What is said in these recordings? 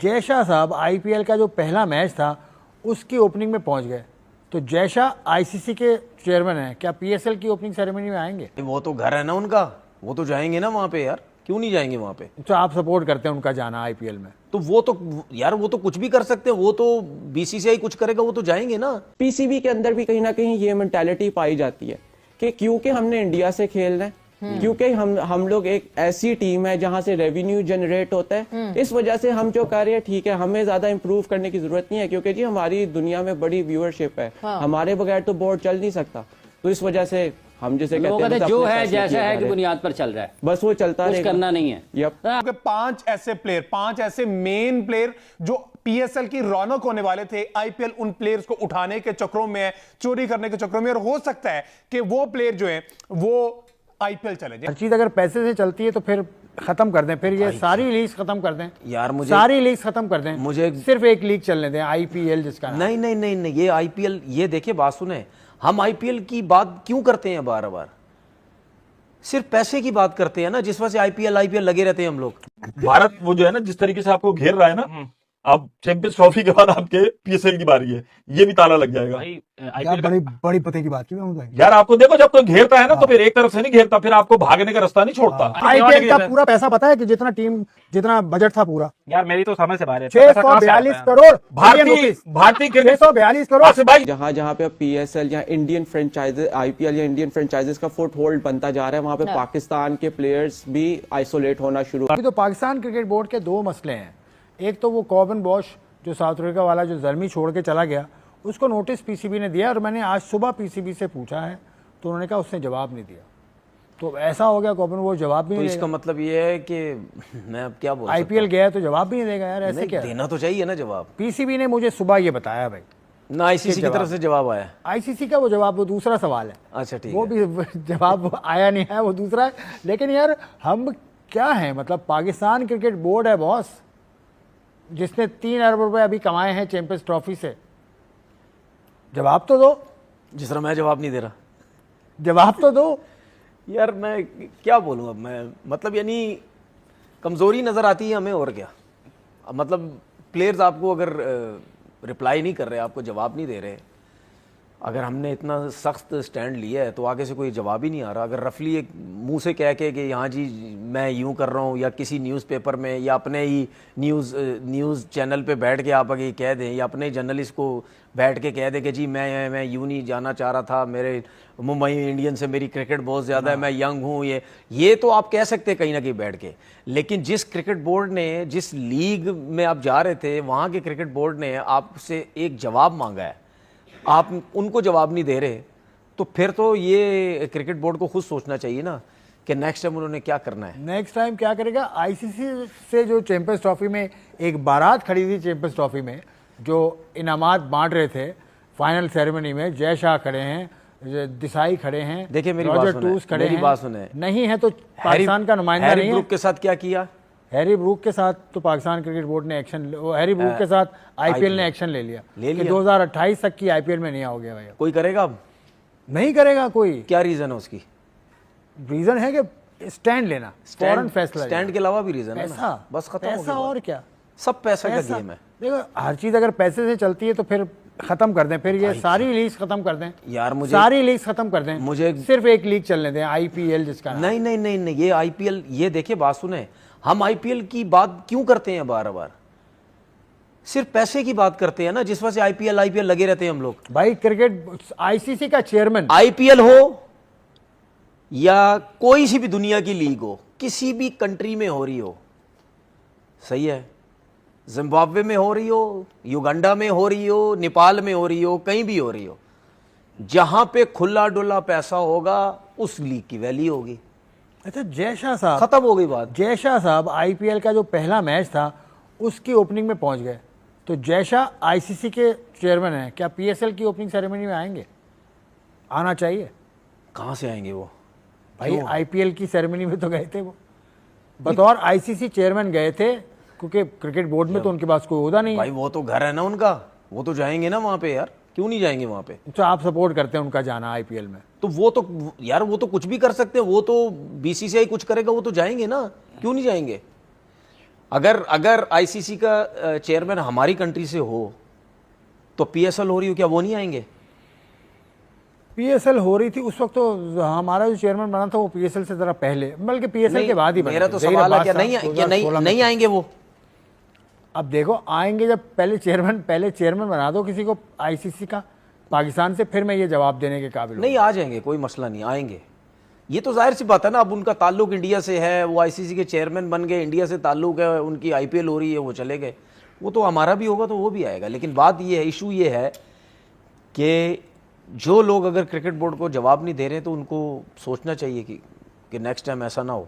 जय शाह साहब आईपीएल का जो पहला मैच था उसकी ओपनिंग में पहुंच गए, तो जय शाह आईसीसी के चेयरमैन हैं, क्या पीएसएल की ओपनिंग सेरेमनी में आएंगे? वो तो घर है ना उनका, वो तो जाएंगे ना वहाँ पे यार, क्यों नहीं जाएंगे वहाँ पे? तो आप सपोर्ट करते हैं उनका जाना आईपीएल में? तो वो तो यार वो तो कुछ भी कर सकते हैं, वो तो बीसीसीआई कुछ करेगा, वो तो जाएंगे ना। पीसीबी के अंदर भी कहीं ना कहीं ये मेंटालिटी पाई जाती है कि क्योंकि हमने इंडिया से खेलना है, क्योंकि हम लोग एक ऐसी टीम है जहां से रेवेन्यू जनरेट होता है, इस वजह से हम जो कर रहे हैं ठीक है, हमें ज्यादा इंप्रूव करने की जरूरत नहीं है, क्योंकि जी हमारी दुनिया में बड़ी व्यूअरशिप है। हमारे बगैर तो बोर्ड चल नहीं सकता। तो इस वजह से हम जैसे कहते हैं जो है जैसा है कि बुनियाद पर चल रहा है, बस वो चलता कुछ करना नहीं है। क्योंकि पांच ऐसे मेन प्लेयर जो पीएसएल की रौनक होने वाले थे, आईपीएल उन प्लेयर्स को उठाने के चक्रों में है, चोरी करने के चक्रों में, और हो सकता है कि वो प्लेयर जो है वो आईपीएल चले जाए। हर चीज अगर पैसे से चलती है तो फिर खत्म कर दें, फिर ये सारी लीग खत्म कर दें यार। मुझे सारी लीग खत्म कर दें, मुझे सिर्फ एक लीग चलने दें, आईपीएल जिसका नहीं नहीं नहीं नहीं, ये आईपीएल, ये देखिए बात सुने, हम आईपीएल की बात क्यों करते हैं बार बार? सिर्फ पैसे की बात करते हैं ना, जिस वजह से आईपीएल लगे रहते हैं हम लोग। भारत वो जो है ना, जिस तरीके से आपको घेर रहा है ना, अब चैंपियंस ट्रॉफी के बाद आपके पीएसएल की बारी है, ये भी ताला लग जाएगा। यार बड़ी बड़ी पते की बात की यार आपको देखो, जब तो घेरता है ना तो फिर एक तरफ से नहीं घेरता, फिर आपको भागने का रास्ता नहीं छोड़ता। आईपीएल का पूरा पैसा पता है कि जितना बजट था पूरा, यार मेरी तो समझ से बाहर है। 642 करोड़ भारतीय 642 करोड़ से भाई। जहां जहां पे पीएसएल या इंडियन फ्रेंचाइजेस, आईपीएल या इंडियन फ्रेंचाइजेस का फुट होल्ड बनता जा रहा है, वहां पे पाकिस्तान के प्लेयर्स भी आइसोलेट होना शुरू। अभी तो पाकिस्तान क्रिकेट बोर्ड के दो मसले हैं। एक तो वो कॉबिन बॉश जो साउथ अफ्रीका वाला जो जर्मी छोड़ के चला गया, उसको नोटिस पीसीबी ने दिया, और मैंने आज सुबह पीसीबी से पूछा है तो उन्होंने कहा उसने जवाब नहीं दिया। तो ऐसा हो गया कॉबिन बॉश जवाब भी तो नहीं इसका देगा। मतलब ये है कि मैं अब क्या बोल आईपीएल गया है तो जवाब भी नहीं देगा यार, ऐसे क्या? देना तो चाहिए ना जवाब। पीसीबी ने मुझे सुबह ये बताया भाई, ना आईसीसी की तरफ से जवाब आया। आईसीसी का वो जवाब वो दूसरा सवाल है। अच्छा ठीक वो है, भी जवाब आया नहीं है, वो दूसरा है। लेकिन यार हम क्या है, मतलब पाकिस्तान क्रिकेट बोर्ड है बॉस, जिसने 3 अरब रुपए अभी कमाए हैं चैंपियंस ट्रॉफी से। जवाब तो दो। जिस तरह मैं जवाब नहीं दे रहा, जवाब तो दो यार। मैं क्या बोलूँ अब मैं, मतलब यानी कमजोरी नजर आती है हमें, और क्या। अब मतलब प्लेयर्स आपको अगर रिप्लाई नहीं कर रहे, आपको जवाब नहीं दे रहे, अगर हमने इतना सख्त स्टैंड लिया है तो आगे से कोई जवाब ही नहीं आ रहा। अगर रफली एक मुंह से कह के कि हाँ जी मैं यूं कर रहा हूँ, या किसी न्यूज़पेपर में या अपने ही न्यूज़ चैनल पे बैठ के आप अगर कह दें, या अपने जर्नलिस्ट को बैठ के कह दें कि जी मैं यूं नहीं जाना चाह रहा था, मेरे मुंबई इंडियन से मेरी क्रिकेट बहुत ज़्यादा है, मैं यंग हूँ, ये तो आप कह सकते हैं कहीं ना कहीं बैठ के। लेकिन जिस क्रिकेट बोर्ड ने, जिस लीग में आप जा रहे थे, वहाँ के क्रिकेट बोर्ड ने आपसे एक जवाब मांगा है, आप उनको जवाब नहीं दे रहे, तो फिर तो ये क्रिकेट बोर्ड को खुद सोचना चाहिए ना कि नेक्स्ट टाइम उन्होंने क्या करना है। नेक्स्ट टाइम क्या करेगा? आईसीसी से जो चैंपियंस ट्रॉफी में एक बारात खड़ी थी, चैंपियंस ट्रॉफी में जो इनामात बांट रहे थे फाइनल सेरेमनी में, जय शाह खड़े हैं, दिसाई खड़े हैं, देखिए मेरी बात सुने, नहीं है तो पाकिस्तान का नुमाइंदा नहीं है। ग्रुप के साथ क्या किया? हैरी ब्रूक के साथ तो पाकिस्तान क्रिकेट बोर्ड ने एक्शन, हैरी ब्रूक के साथ आईपीएल ने एक्शन ले लिया कि 2028 तक की आईपीएल में नहीं आओगे भैया। कोई करेगा? अब नहीं करेगा कोई। क्या रीजन है उसकी? रीजन है कि स्टैंड लेना, फौरन फैसला। स्टैंड के अलावा भी रीजन है पैसा, बस खत्म। पैसा और क्या? सब पैसा का गेम है। देखो हर चीज अगर पैसे से चलती है तो फिर खत्म कर दें, फिर ये सारी लीग खत्म कर दें यार। मुझे सारी लीग खत्म कर दें, मुझे सिर्फ एक लीग चलने दें, आईपीएल जिसका। नहीं नहीं नहीं नहीं, ये आईपीएल, ये देखिए बात सुने, हम आईपीएल की बात क्यों करते हैं बार बार? सिर्फ पैसे की बात करते हैं ना, जिस वजह से आईपीएल लगे रहते हैं हम लोग। भाई क्रिकेट आईसीसी का चेयरमैन, आईपीएल हो या कोई सी भी दुनिया की लीग हो, किसी भी कंट्री में हो रही हो, सही है, जिम्बाब्वे में हो रही हो, युगांडा में हो रही हो, नेपाल में हो रही हो, कहीं भी हो रही हो, जहां पे खुला डुला पैसा होगा उस लीग की वैल्यू होगी। अच्छा जय शाह साहब, खत्म हो गई बात। जय शाह साहब आईपीएल का जो पहला मैच था उसकी ओपनिंग में पहुंच गए, तो जय शाह आईसीसी के चेयरमैन हैं, क्या पीएसएल की ओपनिंग सेरेमनी में आएंगे? आना चाहिए। कहां से आएंगे वो भाई? आईपीएल की सेरेमनी में तो गए थे वो, बतौर आईसीसी चेयरमैन गए थे, क्योंकि क्रिकेट बोर्ड में तो उनके पास कोई ओहदा नहीं है। भाई वो तो घर है ना उनका, वो तो जाएंगे ना वहां पे यार, क्यों नहीं जाएंगे वहां पे? तो आप सपोर्ट करते हैं उनका जाना आईपीएल में? तो वो तो यार वो तो कुछ भी कर सकते हैं, वो तो बीसीसीआई कुछ करेगा, वो तो जाएंगे ना, क्यों नहीं जाएंगे? अगर आईसीसी का चेयरमैन हमारी कंट्री से हो तो पीएसएल हो रही हो, क्या वो नहीं आएंगे? पीएसएल हो रही थी उस वक्त, तो हमारा जो चेयरमैन बना था वो पीएसएल से जरा पहले, बल्कि पीएसएल के बाद ही बना मेरा था। तो ज़हीर सवाल है अब्बास क्या साहब नहीं 2016 में नहीं आएंगे वो? अब देखो आएंगे, जब पहले चेयरमैन बना दो किसी को आईसीसी का पाकिस्तान से, फिर मैं ये जवाब देने के काबिल हूँ। नहीं, आ जाएंगे, कोई मसला नहीं, आएंगे। ये तो जाहिर सी बात है ना, अब उनका ताल्लुक इंडिया से है, वो आईसीसी के चेयरमैन बन गए, इंडिया से ताल्लुक है, उनकी आईपीएल हो रही है, वो चले गए। वो तो हमारा भी होगा तो वो भी आएगा। लेकिन बात ये है, इशू ये है कि जो लोग अगर क्रिकेट बोर्ड को जवाब नहीं दे रहे तो उनको सोचना चाहिए कि नेक्स्ट टाइम ऐसा ना हो,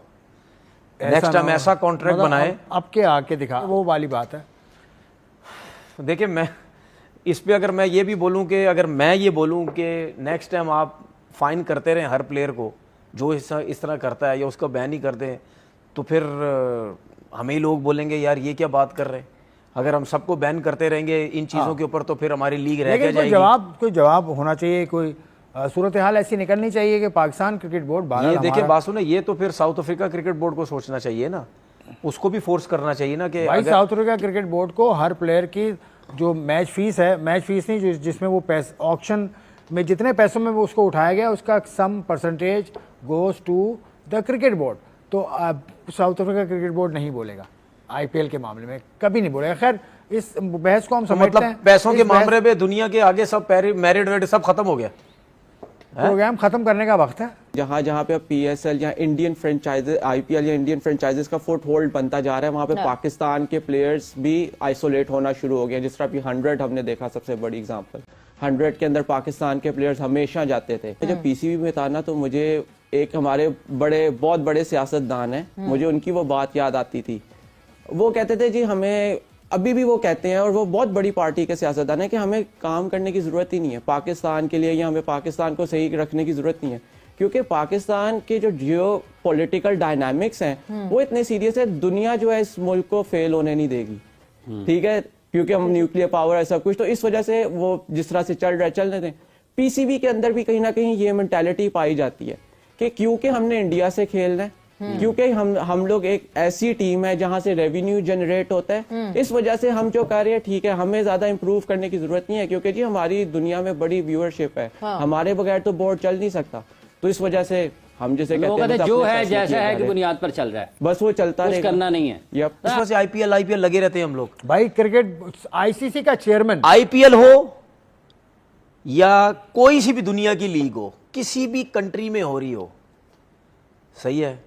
नेक्स्ट टाइम ऐसा कॉन्ट्रैक्ट बनाए। अब के आके दिखा, वो वाली बात है। देखिए, मैं इस पे अगर मैं ये भी बोलूं कि अगर मैं ये बोलूं कि नेक्स्ट टाइम आप फाइन करते रहें हर प्लेयर को जो इस तरह करता है, या उसका बैन ही कर दें, तो फिर हमें ही लोग बोलेंगे यार ये क्या बात कर रहे हैं। अगर हम सबको बैन करते रहेंगे इन चीज़ों के ऊपर तो फिर हमारी लीग रह लेकिन जाएगी। कोई जवाब होना चाहिए, कोई सूरत हाल ऐसी निकलनी चाहिए कि पाकिस्तान क्रिकेट बोर्ड ये देखिए बात सुने, ये तो फिर साउथ अफ्रीका क्रिकेट बोर्ड को सोचना चाहिए ना, उसको भी फोर्स करना चाहिए ना कि भाई साउथ अफ्रीका क्रिकेट बोर्ड को हर प्लेयर की जो मैच फीस है, मैच फीस नहीं जिसमें वो ऑक्शन में जितने पैसों में वो उसको उठाया गया उसका some percentage goes to the cricket board. तो साउथ अफ्रीका क्रिकेट बोर्ड नहीं बोलेगा आईपीएल के मामले में, कभी नहीं बोलेगा। खैर इस बहस को हम समझते मतलब हैं, पैसों के मामले में दुनिया के आगे सब मेरिट वेरिट सब खत्म हो गया, प्रोग्राम खत्म करने का वक्त है। जहाँ जहाँ पे पीएसएल या इंडियन फ्रेंचाइजेस, आईपीएल या इंडियन फ्रेंचाइजेस का फुट होल्ड बनता जा रहा है, वहाँ पे पाकिस्तान के प्लेयर्स भी आइसोलेट होना शुरू हो गए। जिस तरह अभी 100 हमने देखा, सबसे बड़ी एग्जांपल 100 के अंदर पाकिस्तान के प्लेयर्स हमेशा जाते थे। जब पीसीबी में था ना, तो मुझे एक हमारे बहुत बड़े सियासतदान है, मुझे उनकी वो बात याद आती थी। वो कहते थे जी हमें, अभी भी वो कहते हैं, और वो बहुत बड़ी पार्टी के सियासतदान है, कि हमें काम करने की जरूरत ही नहीं है पाकिस्तान के लिए, या हमें पाकिस्तान को सही रखने की जरूरत नहीं है, क्योंकि पाकिस्तान के जो जियो पॉलिटिकल डायनामिक्स हैं वो इतने सीरियस है। दुनिया जो है इस मुल्क को फेल होने नहीं देगी, ठीक है, क्योंकि हम न्यूक्लियर पावर है सब कुछ, तो इस वजह से वो जिस तरह से चल रहा है चलने दें। पीसीबी के अंदर भी कहीं ना कहीं ये मेंटालिटी पाई जाती है कि क्योंकि हमने इंडिया से खेलना है, क्योंकि हम लोग एक ऐसी टीम है जहां से रेवेन्यू जनरेट होता है, इस वजह से हम जो कर रहे हैं ठीक है, हमें ज्यादा इंप्रूव करने की जरूरत नहीं है, क्योंकि जी हमारी दुनिया में बड़ी व्यूअरशिप है, हमारे बगैर तो बोर्ड चल नहीं सकता। तो इस वजह से हम जैसे कहते हैं जो है जैसा है की बुनियाद पर चल रहा है, बस वो चलता कुछ रहेगा, करना नहीं है। यप। इस वजह से आईपीएल लगे रहते हैं हम लोग। भाई क्रिकेट आईसीसी का चेयरमैन, आईपीएल हो या कोई सी भी दुनिया की लीग हो, किसी भी कंट्री में हो रही हो, सही है,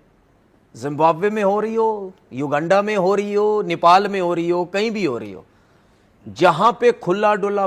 जिम्बाब्वे में हो रही हो, युगांडा में हो रही हो, नेपाल में हो रही हो, कहीं भी हो रही हो, जहां पे खुला डुला